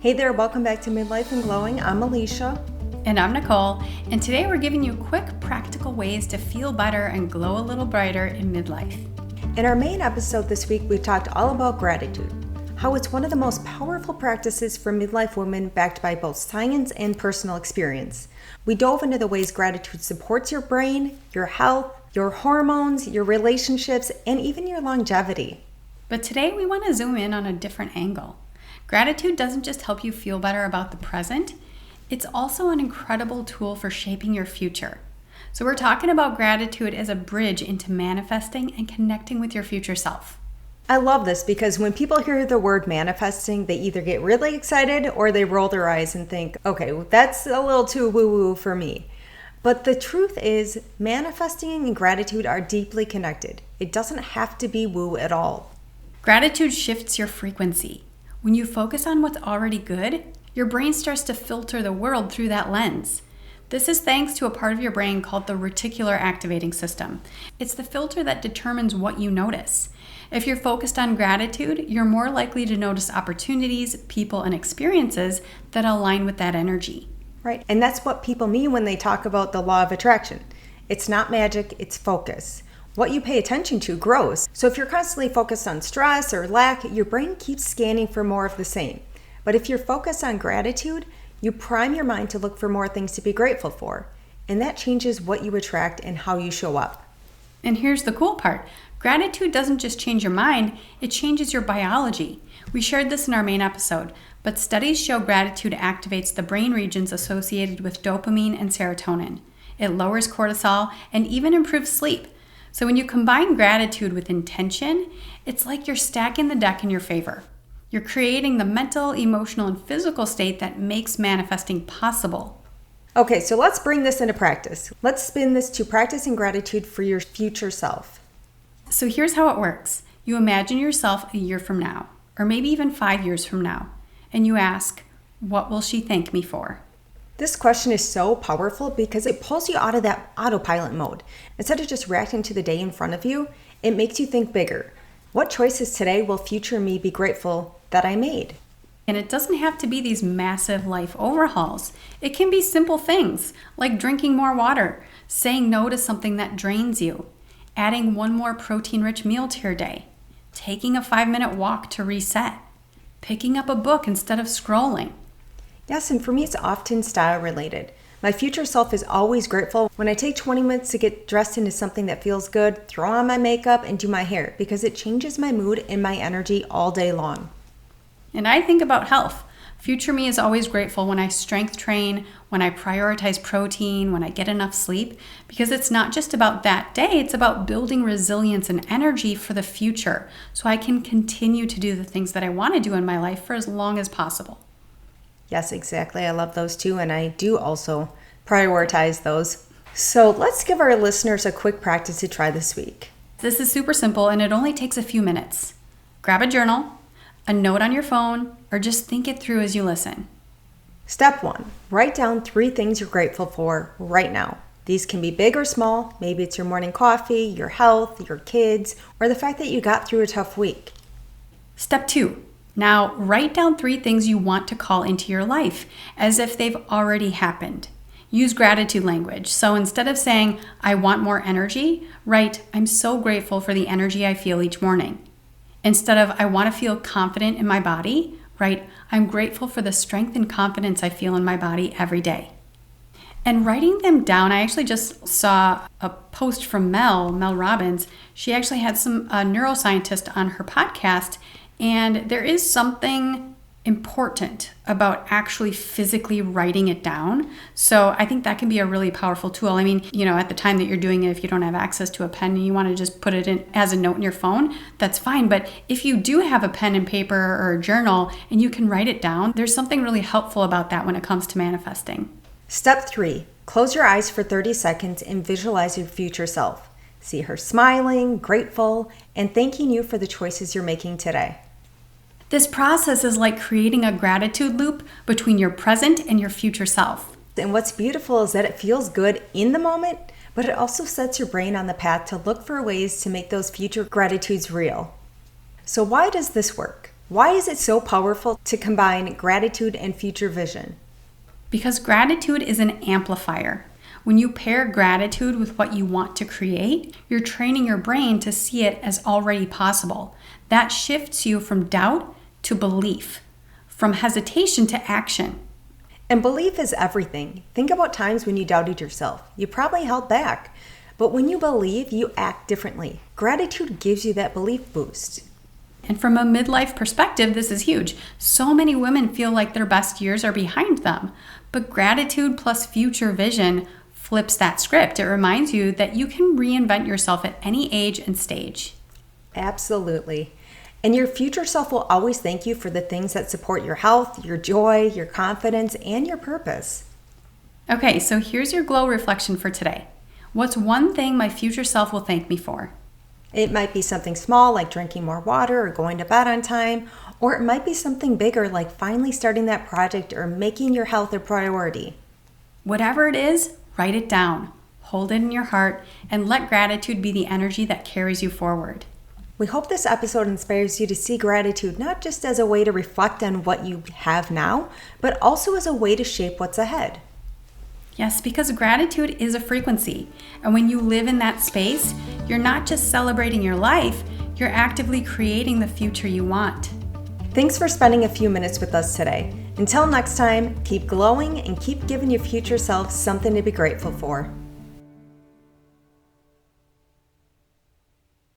Hey there, welcome back to Midlife and Glowing. I'm Alicia. And I'm Nicole, and today we're giving you quick, practical ways to feel better and glow a little brighter in midlife. In our main episode this week, we talked all about gratitude, how it's one of the most powerful practices for midlife women backed by both science and personal experience. We dove into the ways gratitude supports your brain, your health, your hormones, your relationships, and even your longevity. But today we want to zoom in on a different angle. Gratitude doesn't just help you feel better about the present, it's also an incredible tool for shaping your future. So we're talking about gratitude as a bridge into manifesting and connecting with your future self. I love this because when people hear the word manifesting, they either get really excited or they roll their eyes and think, okay, that's a little too woo-woo for me. But the truth is, manifesting and gratitude are deeply connected. It doesn't have to be woo at all. Gratitude shifts your frequency. When you focus on what's already good, your brain starts to filter the world through that lens. This is thanks to a part of your brain called the reticular activating system. It's the filter that determines what you notice. If you're focused on gratitude, you're more likely to notice opportunities, people, and experiences that align with that energy. Right, and that's what people mean when they talk about the law of attraction. It's not magic, it's focus. What you pay attention to grows. So if you're constantly focused on stress or lack, your brain keeps scanning for more of the same. But if you're focused on gratitude, you prime your mind to look for more things to be grateful for. And that changes what you attract and how you show up. And here's the cool part. Gratitude doesn't just change your mind, it changes your biology. We shared this in our main episode, but studies show gratitude activates the brain regions associated with dopamine and serotonin. It lowers cortisol and even improves sleep. So when you combine gratitude with intention, it's like you're stacking the deck in your favor. You're creating the mental, emotional, and physical state that makes manifesting possible. Okay, so let's bring this into practice. Let's spin this to practicing gratitude for your future self. So here's how it works. You imagine yourself a year from now, or maybe even 5 years from now, and you ask, what will she thank me for? This question is so powerful because it pulls you out of that autopilot mode. Instead of just reacting to the day in front of you, it makes you think bigger. What choices today will future me be grateful that I made? And it doesn't have to be these massive life overhauls. It can be simple things like drinking more water, saying no to something that drains you, adding one more protein-rich meal to your day, taking a 5-minute walk to reset, picking up a book instead of scrolling. Yes, and for me, it's often style related. My future self is always grateful when I take 20 minutes to get dressed into something that feels good, throw on my makeup, and do my hair because it changes my mood and my energy all day long. And I think about health. Future me is always grateful when I strength train, when I prioritize protein, when I get enough sleep, because it's not just about that day, it's about building resilience and energy for the future so I can continue to do the things that I want to do in my life for as long as possible. Yes, exactly. I love those too, and I do also prioritize those. So let's give our listeners a quick practice to try this week. This is super simple, and it only takes a few minutes. Grab a journal, a note on your phone, or just think it through as you listen. Step 1, write down 3 things you're grateful for right now. These can be big or small. Maybe it's your morning coffee, your health, your kids, or the fact that you got through a tough week. Step 2. Now, write down 3 things you want to call into your life as if they've already happened. Use gratitude language. So instead of saying, I want more energy, write, I'm so grateful for the energy I feel each morning. Instead of, I want to feel confident in my body, write, I'm grateful for the strength and confidence I feel in my body every day. And writing them down, I actually just saw a post from Mel Robbins. She actually had some neuroscientist on her podcast. And there is something important about actually physically writing it down. So I think that can be a really powerful tool. I mean, at the time that you're doing it, if you don't have access to a pen and you want to just put it in as a note in your phone, that's fine. But if you do have a pen and paper or a journal and you can write it down, there's something really helpful about that when it comes to manifesting. Step 3, close your eyes for 30 seconds and visualize your future self. See her smiling, grateful, and thanking you for the choices you're making today. This process is like creating a gratitude loop between your present and your future self. And what's beautiful is that it feels good in the moment, but it also sets your brain on the path to look for ways to make those future gratitudes real. So why does this work? Why is it so powerful to combine gratitude and future vision? Because gratitude is an amplifier. When you pair gratitude with what you want to create, you're training your brain to see it as already possible. That shifts you from doubt to belief, from hesitation to action. And belief is everything. Think about times when you doubted yourself. You probably held back. But when you believe, you act differently. Gratitude gives you that belief boost. And from a midlife perspective, this is huge. So many women feel like their best years are behind them. But gratitude plus future vision flips that script. It reminds you that you can reinvent yourself at any age and stage. Absolutely. And your future self will always thank you for the things that support your health, your joy, your confidence, and your purpose. Okay, so here's your glow reflection for today. What's one thing my future self will thank me for? It might be something small like drinking more water or going to bed on time, or it might be something bigger like finally starting that project or making your health a priority. Whatever it is, write it down, hold it in your heart, and let gratitude be the energy that carries you forward. We hope this episode inspires you to see gratitude not just as a way to reflect on what you have now, but also as a way to shape what's ahead. Yes, because gratitude is a frequency. And when you live in that space, you're not just celebrating your life, you're actively creating the future you want. Thanks for spending a few minutes with us today. Until next time, keep glowing and keep giving your future self something to be grateful for.